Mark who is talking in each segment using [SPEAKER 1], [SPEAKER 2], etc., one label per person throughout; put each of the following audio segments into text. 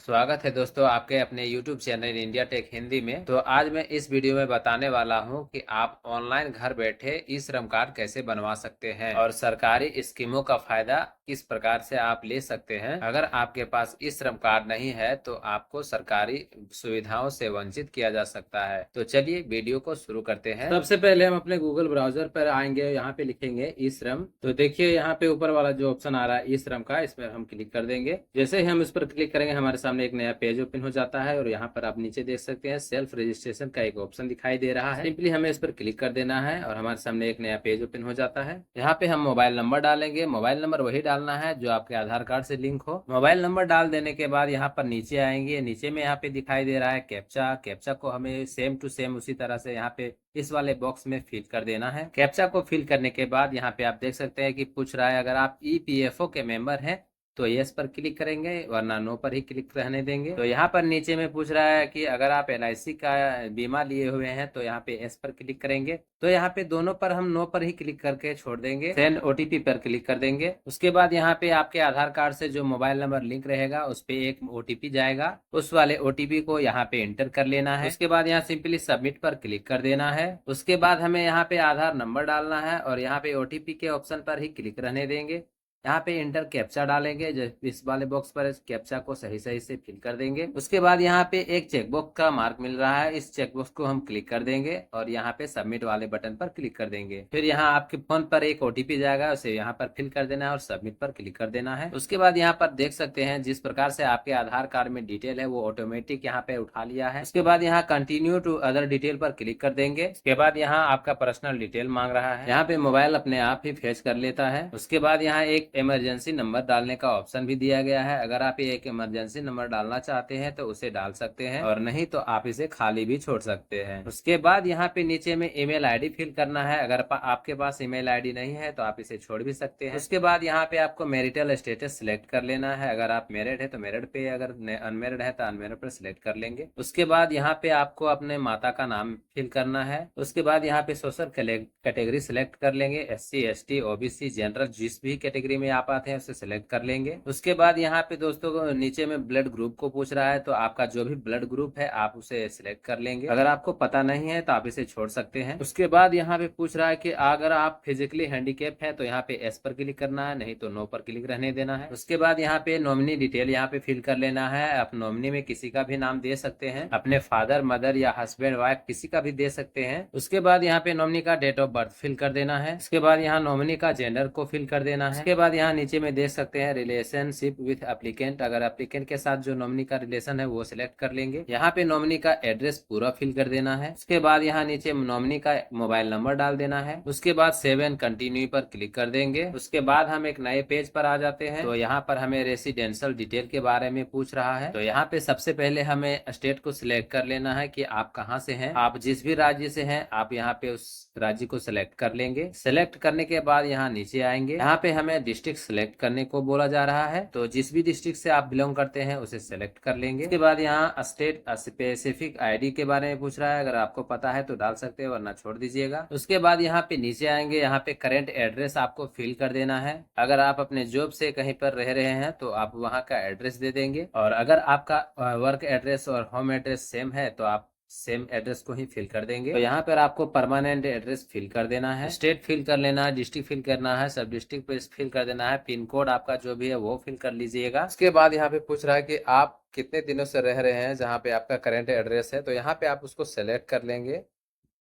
[SPEAKER 1] स्वागत है दोस्तों आपके अपने YouTube channel India tech Hindi में। तो आज मैं इस वीडियो में बताने वाला हूं कि आप ऑनलाइन घर बैठे ई श्रम कार्ड कैसे बनवा सकते हैं और सरकारी स्कीमों का फायदा किस प्रकार से आप ले सकते हैं। अगर आपके पास ई श्रम कार्ड नहीं है तो आपको सरकारी सुविधाओं से वंचित किया जा सकता है। तो चलिए वीडियो को शुरू करते हैं। सबसे पहले हम अपने गूगल ब्राउजर पर आएंगे, यहाँ पे लिखेंगे ई श्रम। तो देखिए यहाँ पे ऊपर वाला जो ऑप्शन आ रहा है ई श्रम का, इसमें हम क्लिक कर देंगे। जैसे ही हम इस पर क्लिक करेंगे हमारे सामने एक नया पेज ओपन हो जाता है और यहाँ पर आप नीचे देख सकते हैं सेल्फ रजिस्ट्रेशन का एक ऑप्शन दिखाई दे रहा है। सिंपली हमें इस पर क्लिक कर देना है और हमारे सामने एक नया पेज ओपन हो जाता है। यहाँ पे हम मोबाइल नंबर डालेंगे। मोबाइल नंबर वही डालना है जो आपके आधार कार्ड से लिंक हो। मोबाइल नंबर डाल देने के बाद यहाँ पर नीचे आएंगे। नीचे में यहाँ पे दिखाई दे रहा है कैप्चा। कैप्चा को हमें सेम टू सेम उसी तरह से यहाँ पे इस वाले बॉक्स में फिल कर देना है। कैप्चा को फिल करने के बाद यहाँ पे आप देख सकते हैं कि पूछ रहा है अगर आप ईपीएफओ के मेंबर हैं तो यस पर क्लिक करेंगे, वरना नो पर ही क्लिक रहने देंगे। तो यहाँ पर नीचे में पूछ रहा है कि अगर आप एलआईसी का बीमा लिए हुए हैं तो यहाँ पे एस पर क्लिक करेंगे। तो यहाँ पे दोनों पर हम नो पर ही क्लिक करके छोड़ देंगे। सेंड ओटीपी पर क्लिक कर देंगे। उसके बाद यहाँ पे आपके आधार कार्ड से जो मोबाइल नंबर लिंक रहेगा उस पे एक ओटीपी जाएगा। उस वाले ओटीपी को यहाँ पे एंटर कर लेना है। उसके बाद यहाँ सिंपली सबमिट पर क्लिक कर देना है। उसके बाद हमें यहाँ पे आधार नंबर डालना है और यहाँ पे ओटीपी के ऑप्शन पर ही क्लिक रहने देंगे। यहाँ पे इंटर कैप्चा डालेंगे। इस वाले बॉक्स पर इस कैप्चा को सही सही से फिल कर देंगे। उसके बाद यहाँ पे एक चेकबॉक्स का मार्क मिल रहा है, इस चेकबॉक्स को हम क्लिक कर देंगे और यहाँ पे सबमिट वाले बटन पर क्लिक कर देंगे। फिर यहाँ आपके फोन पर एक ओटीपी जाएगा, उसे यहाँ पर फिल कर देना है और सबमिट पर क्लिक कर देना है। उसके बाद यहाँ पर देख सकते हैं जिस प्रकार से आपके आधार कार्ड में डिटेल है वो ऑटोमेटिक यहाँ पे उठा लिया है। उसके बाद यहाँ कंटिन्यू टू अदर डिटेल पर क्लिक कर देंगे। उसके बाद यहाँ आपका पर्सनल डिटेल मांग रहा है, यहाँ पे मोबाइल अपने आप ही फेच कर लेता है। उसके बाद यहाँ एक इमरजेंसी नंबर डालने का ऑप्शन भी दिया गया है। अगर आप एक इमरजेंसी नंबर डालना चाहते हैं तो उसे डाल सकते हैं और नहीं तो आप इसे खाली भी छोड़ सकते हैं। उसके बाद यहाँ पे नीचे में ईमेल आईडी फिल करना है। अगर आपके पास ईमेल आईडी नहीं है तो आप इसे छोड़ भी सकते हैं। उसके बाद यहाँ पे आपको मैरिटल स्टेटस सिलेक्ट कर लेना है। अगर आप मैरिड है तो मैरिड पे, अगर अनमेरिड है तो अनमेरिड पर सिलेक्ट कर लेंगे। उसके बाद यहाँ पे आपको अपने माता का नाम फिल करना है। उसके बाद यहाँ पे सोशल कैटेगरी सिलेक्ट कर लेंगे, SC ST OBC जनरल, जिस भी कैटेगरी में आप आते हैं उसे सिलेक्ट कर लेंगे। उसके बाद यहाँ पे दोस्तों को नीचे में ब्लड ग्रुप को पूछ रहा है, तो आपका जो भी ब्लड ग्रुप है आप उसे सिलेक्ट कर लेंगे। अगर आपको पता नहीं है तो आप इसे छोड़ सकते हैं। उसके बाद यहाँ पे पूछ रहा है कि अगर आप फिजिकली हैंडीकेप है तो यहाँ पे एस पर क्लिक करना है, नहीं तो नो पर क्लिक रहने देना है। उसके बाद यहाँ पे नॉमिनी डिटेल यहाँ पे फिल कर लेना है। आप नॉमिनी में किसी का भी नाम दे सकते हैं, अपने फादर मदर या हस्बैंड वाइफ किसी का भी दे सकते हैं। उसके बाद यहाँ पे नॉमिनी का डेट ऑफ बर्थ फिल कर देना है। उसके बाद यहाँ नॉमिनी का जेंडर को फिल कर देना है। उसके बाद यहाँ नीचे में देख सकते हैं रिलेशनशिप विथ एप्लीकेंट, अगर एप्लीकेंट के साथ जो नॉमिनी का रिलेशन है वो सिलेक्ट कर लेंगे। यहाँ पे नॉमिनी का एड्रेस पूरा फिल कर देना है। उसके बाद यहाँ नीचे नॉमिनी का मोबाइल नंबर डाल देना है। उसके बाद सेव एंड कंटिन्यू पर क्लिक कर देंगे। उसके बाद हम एक नए पेज पर आ जाते हैं। तो यहाँ पर हमें रेसिडेंशियल डिटेल के बारे में पूछ रहा है। तो यहाँ पे सबसे पहले हमें स्टेट को सिलेक्ट कर लेना है कि आप कहाँ से हैं। आप जिस भी राज्य से हैं आप यहाँ पे उस राज्य को सिलेक्ट कर लेंगे। सिलेक्ट करने के बाद यहाँ नीचे आएंगे। यहाँ पे हमें डिस्ट्रिक्ट सिलेक्ट करने को बोला जा रहा है, तो जिस भी डिस्ट्रिक्ट से आप बिलोंग करते हैं उसे सिलेक्ट कर लेंगे। उसके बाद यहाँ स्टेट स्पेसिफिक आईडी के बारे में पूछ रहा है, अगर आपको पता है तो डाल सकते हैं वरना छोड़ दीजिएगा। उसके बाद यहाँ पे नीचे आएंगे, यहाँ पे करेंट एड्रेस आपको फिल कर देना है। अगर आप अपने जॉब से कहीं पर रह रहे हैं तो आप वहाँ का एड्रेस दे देंगे, और अगर आपका वर्क एड्रेस और होम एड्रेस सेम है तो आप सेम एड्रेस को ही फिल कर देंगे। तो यहाँ पर आपको परमानेंट एड्रेस फिल कर देना है, स्टेट फिल कर लेना है, डिस्ट्रिक्ट फिल करना है, सब डिस्ट्रिक्ट पे फिल कर देना है, पिन कोड आपका जो भी है वो फिल कर लीजिएगा। उसके बाद यहाँ पे पूछ रहा है कि आप कितने दिनों से रह रहे हैं जहाँ पे आपका करेंट एड्रेस है, तो यहाँ पे आप उसको सेलेक्ट कर लेंगे।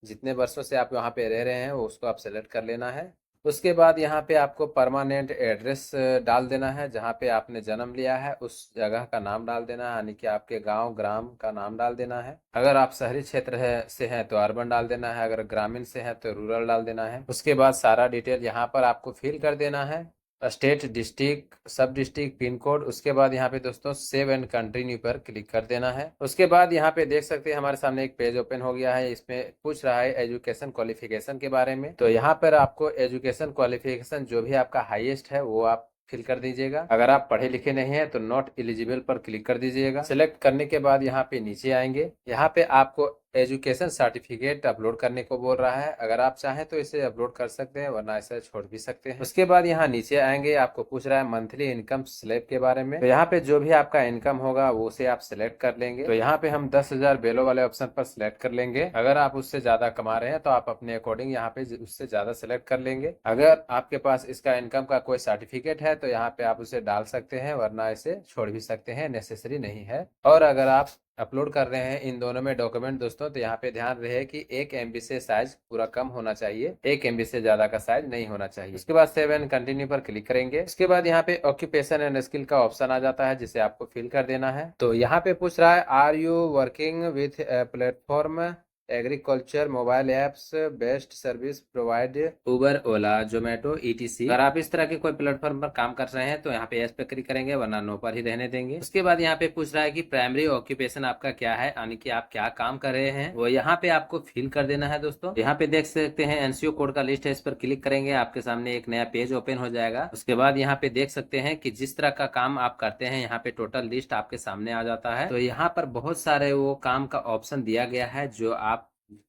[SPEAKER 1] जितने वर्षों से आप वहाँ पे रह रहे हैं वो उसको आप सेलेक्ट कर लेना है। उसके बाद यहाँ पे आपको परमानेंट एड्रेस डाल देना है, जहाँ पे आपने जन्म लिया है उस जगह का नाम डाल देना है, यानी कि आपके गांव ग्राम का नाम डाल देना है। अगर आप शहरी क्षेत्र से हैं तो अर्बन डाल देना है, अगर ग्रामीण से हैं तो रूरल डाल देना है। उसके बाद सारा डिटेल यहाँ पर आपको फिल कर देना है, स्टेट, डिस्ट्रिक्ट, सब डिस्ट्रिक्ट, पिन कोड। उसके बाद यहाँ पे दोस्तों सेव एंड कंटिन्यू पर क्लिक कर देना है। उसके बाद यहाँ पे देख सकते हैं हमारे सामने एक पेज ओपन हो गया है। इसमें पूछ रहा है एजुकेशन क्वालिफिकेशन के बारे में, तो यहाँ पर आपको एजुकेशन क्वालिफिकेशन जो भी आपका हाईएस्ट है वो आप फिल कर दीजिएगा। अगर आप पढ़े लिखे नहीं है तो नॉट एलिजिबल पर क्लिक कर दीजिएगा। सिलेक्ट करने के बाद यहाँ पे नीचे आएंगे, यहाँ पे आपको एजुकेशन सर्टिफिकेट अपलोड करने को बोल रहा है। अगर आप चाहें तो इसे अपलोड कर सकते हैं, वरना इसे छोड़ भी सकते हैं। उसके बाद यहाँ नीचे आएंगे, आपको पूछ रहा है मंथली इनकम स्लैब के बारे में। तो यहाँ पे जो भी आपका इनकम होगा वो उसे आप सिलेक्ट कर लेंगे। तो यहाँ पे हम 10,000 बेलो वाले ऑप्शन पर सिलेक्ट कर लेंगे। अगर आप उससे ज्यादा कमा रहे हैं तो आप अपने अकॉर्डिंग यहाँ पे उससे ज्यादा सिलेक्ट कर लेंगे। अगर आपके पास इसका इनकम का कोई सर्टिफिकेट है तो यहाँ पे आप उसे डाल सकते हैं, वरना इसे छोड़ भी सकते हैं, नेसेसरी नहीं है। और अगर आप अपलोड कर रहे हैं इन दोनों में डॉक्यूमेंट दोस्तों, तो यहाँ पे ध्यान रहे कि 1 MB से साइज पूरा कम होना चाहिए, 1 MB से ज्यादा का साइज नहीं होना चाहिए। उसके बाद सेव एंड कंटिन्यू पर क्लिक करेंगे। उसके बाद यहाँ पे ऑक्यूपेशन एंड स्किल का ऑप्शन आ जाता है, जिसे आपको फिल कर देना है। तो यहाँ पे पूछ रहा है are you working with platform agriculture mobile apps best service provide Uber Ola Zomato ETC। अगर आप इस तरह के कोई प्लेटफॉर्म पर काम कर रहे हैं तो यहाँ पे यस पे क्लिक करेंगे, वरना नो पर ही रहने देंगे। उसके बाद यहाँ पे पूछ रहा है कि प्राइमरी ऑक्यूपेशन आपका क्या है, यानी कि आप क्या काम कर रहे हैं, वो यहाँ पे आपको फिल कर देना है दोस्तों। यहाँ पे देख सकते हैं NCO कोड का लिस्ट है, इस पर क्लिक करेंगे, आपके सामने एक नया पेज ओपन हो जाएगा। उसके बाद यहाँ पे देख सकते हैं कि जिस तरह का काम आप करते हैं यहाँ पे टोटल लिस्ट आपके सामने आ जाता है। तो यहाँ पर बहुत सारे वो काम का ऑप्शन दिया गया है जो आप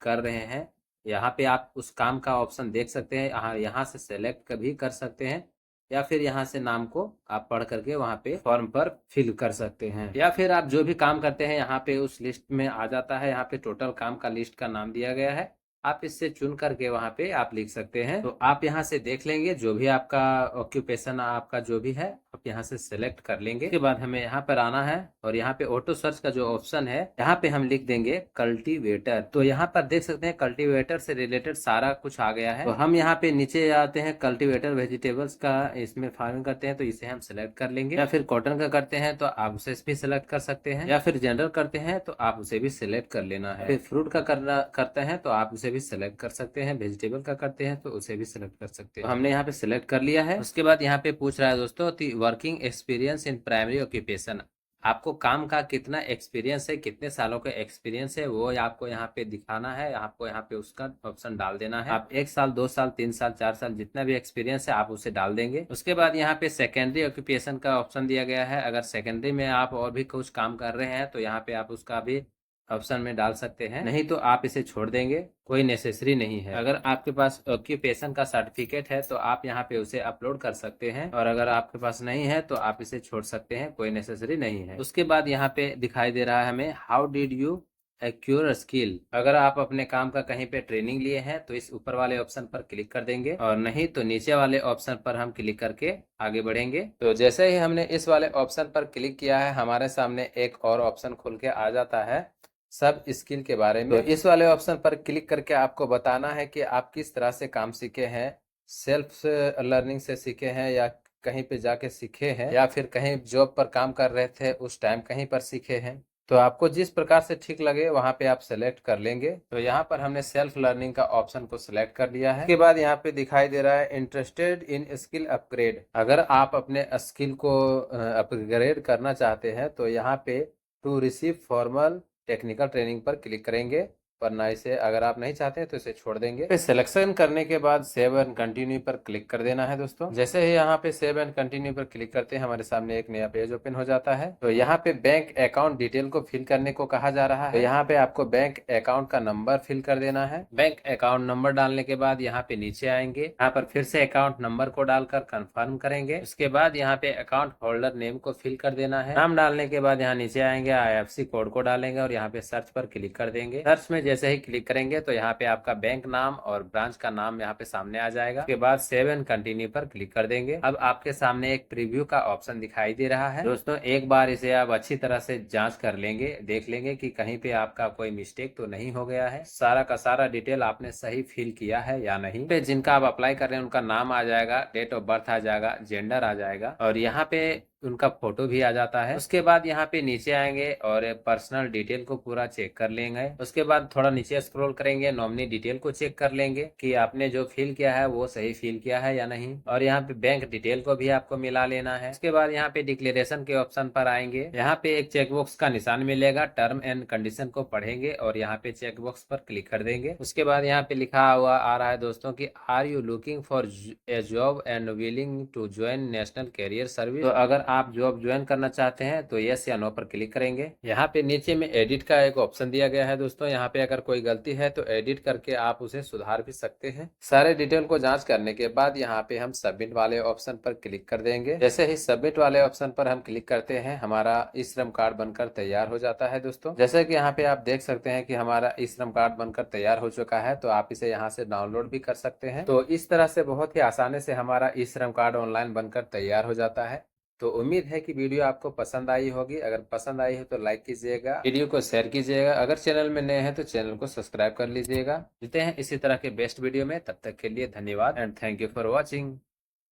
[SPEAKER 1] कर रहे हैं। यहाँ पे आप उस काम का ऑप्शन देख सकते हैं, यहाँ से सेलेक्ट भी कर सकते हैं, या फिर यहाँ से नाम को आप पढ़ करके वहाँ पे फॉर्म पर फिल कर सकते हैं, या फिर आप जो भी काम करते हैं यहाँ पे उस लिस्ट में आ जाता है। यहाँ पे टोटल काम का लिस्ट का नाम दिया गया है, आप इससे चुन करके वहाँ पे आप लिख सकते हैं। तो आप यहाँ से देख लेंगे जो भी आपका ऑक्यूपेशन आपका जो भी है, आप यहाँ से सिलेक्ट कर लेंगे। उसके बाद हमें यहाँ पर आना है और यहाँ पे ऑटो सर्च का जो ऑप्शन है यहाँ पे हम लिख देंगे कल्टीवेटर। तो यहाँ पर देख सकते हैं कल्टीवेटर से रिलेटेड सारा कुछ आ गया है। तो हम यहाँ पे नीचे आते हैं, कल्टीवेटर वेजिटेबल्स का इसमें फार्मिंग करते हैं तो इसे हम सिलेक्ट कर लेंगे, या फिर कॉटन का करते हैं तो आप उसे भी सिलेक्ट कर सकते हैं, या फिर जनरल करते हैं तो आप उसे भी सिलेक्ट कर लेना है। फिर फ्रूट का करते हैं तो आप उसे भी सिलेक्ट कर सकते हैं, वेजिटेबल का करते हैं तो उसे भी सिलेक्ट कर सकते हैं। तो हमने यहाँ पे सिलेक्ट कर लिया है। उसके बाद यहाँ पे पूछ रहा है दोस्तों working experience in primary occupation, आपको काम का कितना एक्सपीरियंस है, कितने सालों का एक्सपीरियंस है, वो आपको यहाँ पे दिखाना है। आपको यहाँ पे उसका ऑप्शन डाल देना है। आप 1 साल 2 साल 3 साल 4 साल जितना भी एक्सपीरियंस है आप उसे डाल देंगे। उसके बाद यहाँ पे सेकेंडरी ऑक्यूपेशन का ऑप्शन दिया गया है। अगर सेकेंडरी में आप और भी कुछ काम कर रहे हैं तो यहाँ पे आप उसका भी ऑप्शन में डाल सकते हैं, नहीं तो आप इसे छोड़ देंगे, कोई नेसेसरी नहीं है। अगर आपके पास ऑक्यूपेशन का सर्टिफिकेट है तो आप यहाँ पे उसे अपलोड कर सकते हैं, और अगर आपके पास नहीं है तो आप इसे छोड़ सकते हैं, कोई नेसेसरी नहीं है। उसके बाद यहाँ पे दिखाई दे रहा है हमें how did you accrue skill. अगर आप अपने काम का कहीं पे ट्रेनिंग लिए हैं तो इस ऊपर वाले ऑप्शन पर क्लिक कर देंगे, और नहीं तो नीचे वाले ऑप्शन पर हम क्लिक करके आगे बढ़ेंगे। तो जैसे ही हमने इस वाले ऑप्शन पर क्लिक किया है हमारे सामने एक और ऑप्शन खुल के आ जाता है सब स्किल के बारे में। तो इस वाले ऑप्शन पर क्लिक करके आपको बताना है कि आप किस तरह से काम सीखे हैं, सेल्फ लर्निंग से सीखे हैं, या कहीं पे जाके सीखे हैं, या फिर कहीं जॉब पर काम कर रहे थे उस टाइम कहीं पर सीखे हैं। तो आपको जिस प्रकार से ठीक लगे वहां पे आप सेलेक्ट कर लेंगे। तो यहाँ पर हमने सेल्फ लर्निंग का ऑप्शन को सिलेक्ट कर लिया है। उसके बाद यहाँ पे दिखाई दे रहा है इंटरेस्टेड इन स्किल अपग्रेड। अगर आप अपने स्किल को अपग्रेड करना चाहते हैं तो यहाँ पे to receive formal technical training पर क्लिक करेंगे, वरना इसे अगर आप नहीं चाहते हैं तो इसे छोड़ देंगे। फिर सिलेक्शन करने के बाद सेव एंड कंटिन्यू पर क्लिक कर देना है दोस्तों। जैसे ही यहाँ पे सेव एंड कंटिन्यू पर क्लिक करते हैं हमारे सामने एक नया पेज ओपन हो जाता है। तो यहाँ पे बैंक अकाउंट डिटेल को फिल करने को कहा जा रहा है। तो यहाँ पे आपको बैंक अकाउंट का नंबर फिल कर देना है। बैंक अकाउंट नंबर डालने के बाद यहाँ पे नीचे आएंगे, यहाँ पर फिर से अकाउंट नंबर को डालकर कंफर्म करेंगे। उसके बाद यहाँ पे अकाउंट होल्डर नेम को फिल कर देना है। नाम डालने के बाद यहाँ नीचे आएंगे, IFSC कोड को डालेंगे और यहाँ पे सर्च पर क्लिक कर देंगे। सर्च में जैसे ही क्लिक करेंगे तो यहाँ पे आपका बैंक नाम और ब्रांच का नाम यहाँ पे सामने आ जाएगा। उसके बाद सेव एंड कंटिन्यू पर क्लिक कर देंगे। अब आपके सामने एक प्रीव्यू का ऑप्शन दिखाई दे रहा है। दोस्तों एक बार इसे आप अच्छी तरह से जांच कर लेंगे, देख लेंगे कि कहीं पे आपका कोई मिस्टेक तो नहीं हो गया है, सारा का सारा डिटेल आपने सही फिल किया है या नहीं। पे जिनका आप अप्लाई कर रहे हैं उनका नाम आ जाएगा, डेट ऑफ बर्थ आ जाएगा, जेंडर आ जाएगा, और यहाँ पे उनका फोटो भी आ जाता है। उसके बाद यहाँ पे नीचे आएंगे और पर्सनल डिटेल को पूरा चेक कर लेंगे। उसके बाद थोड़ा नीचे स्क्रॉल करेंगे, नॉमिनी डिटेल को चेक कर लेंगे कि आपने जो फिल किया है वो सही फिल किया है या नहीं, और यहाँ पे बैंक डिटेल को भी आपको मिला लेना है। उसके बाद यहाँ पे डिक्लेरेशन के ऑप्शन पर आएंगे, यहाँ पे एक चेकबॉक्स का निशान मिलेगा, टर्म एंड कंडीशन को पढ़ेंगे और यहाँ पे चेकबॉक्स पर क्लिक कर देंगे। उसके बाद यहाँ पे लिखा हुआ आ रहा है दोस्तों की are you looking for a job and willing to join national career service. तो अगर आप जॉब ज्वाइन करना चाहते हैं तो यस या नो पर क्लिक करेंगे। यहाँ पे नीचे में एडिट का एक ऑप्शन दिया गया है दोस्तों, यहाँ पे अगर कोई गलती है तो एडिट करके आप उसे सुधार भी सकते हैं। सारे डिटेल को जांच करने के बाद यहाँ पे हम सबमिट वाले ऑप्शन पर क्लिक कर देंगे। जैसे ही सबमिट वाले ऑप्शन पर हम क्लिक करते हैं हमारा ई श्रम कार्ड बनकर तैयार हो जाता है दोस्तों। जैसे कि यहाँ पे आप देख सकते हैं कि हमारा ई श्रम कार्ड बनकर तैयार हो चुका है, तो आप इसे यहाँ से डाउनलोड भी कर सकते हैं। तो इस तरह से बहुत ही आसानी से हमारा ई श्रम कार्ड ऑनलाइन बनकर तैयार हो जाता है। तो उम्मीद है कि वीडियो आपको पसंद आई होगी। अगर पसंद आई है तो लाइक कीजिएगा, वीडियो को शेयर कीजिएगा। अगर चैनल में नए हैं तो चैनल को सब्सक्राइब कर लीजिएगा। मिलते हैं इसी तरह के बेस्ट वीडियो में, तब तक के लिए धन्यवाद and thank you for watching.